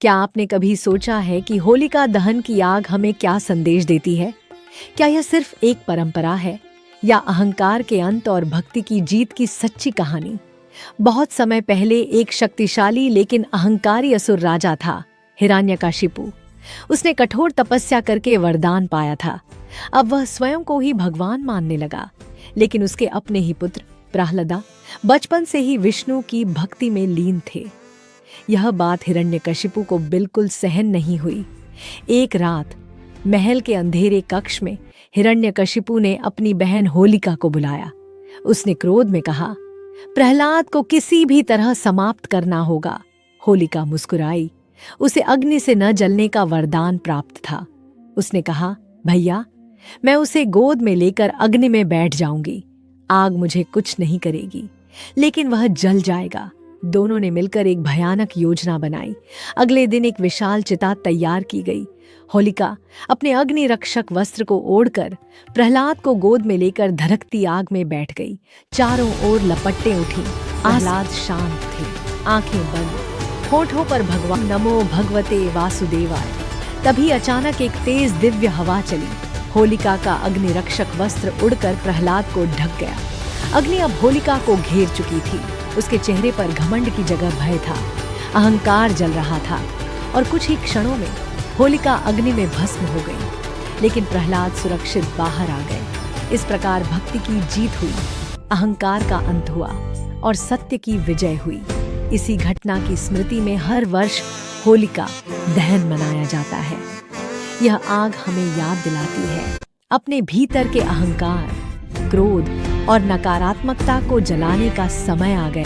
क्या आपने कभी सोचा है कि होलिका दहन की आग हमें क्या संदेश देती है? क्या यह सिर्फ एक परंपरा है या अहंकार के अंत और भक्ति की जीत की सच्ची कहानी? बहुत समय पहले एक शक्तिशाली लेकिन अहंकारी असुर राजा था, हिरण्यकशिपु। उसने कठोर तपस्या करके वरदान पाया था। अब वह स्वयं को ही भगवान मानने लगा, लेकिन उसके अपने ही पुत्र प्रहलादा बचपन से ही विष्णु की भक्ति में लीन थे। यह बात हिरण्यकशिपु को बिल्कुल सहन नहीं हुई। एक रात महल के अंधेरे कक्ष में हिरण्यकशिपु ने अपनी बहन होलिका को बुलाया। उसने क्रोध में कहा, प्रहलाद को किसी भी तरह समाप्त करना होगा। होलिका मुस्कुराई। उसे अग्नि से न जलने का वरदान प्राप्त था। उसने कहा, भैया, मैं उसे गोद में लेकर अग्नि में बैठ जाऊंगी। आग मुझे कुछ नहीं करेगी, लेकिन वह जल जाएगा। दोनों ने मिलकर एक भयानक योजना बनाई। अगले दिन एक विशाल चिता तैयार की गई। होलिका अपने अग्नि रक्षक वस्त्र को ओढ़कर प्रहलाद को गोद में लेकर धधकती आग में बैठ गई। चारों ओर लपटें उठी। प्रहलाद शांत थे, आंखें बंद, होठों पर भगवान नमो भगवते वासुदेवाय। तभी अचानक एक तेज दिव्य हवा चली। होलिका का अग्नि रक्षक वस्त्र उड़कर प्रहलाद को ढक गया। अग्नि अब होलिका को घेर चुकी थी। उसके चेहरे पर घमंड की जगह भय था। अहंकार जल रहा था और कुछ ही क्षणों में होलिका अग्नि में भस्म हो गई, लेकिन प्रहलाद सुरक्षित बाहर आ गए। इस प्रकार भक्ति की जीत हुई, अहंकार का अंत हुआ और सत्य की विजय हुई। इसी घटना की स्मृति में हर वर्ष होलिका दहन मनाया जाता है। यह आग हमें याद दिलाती है, अपने भीतर के अहंकार, क्रोध और नकारात्मकता को जलाने का समय आ गया।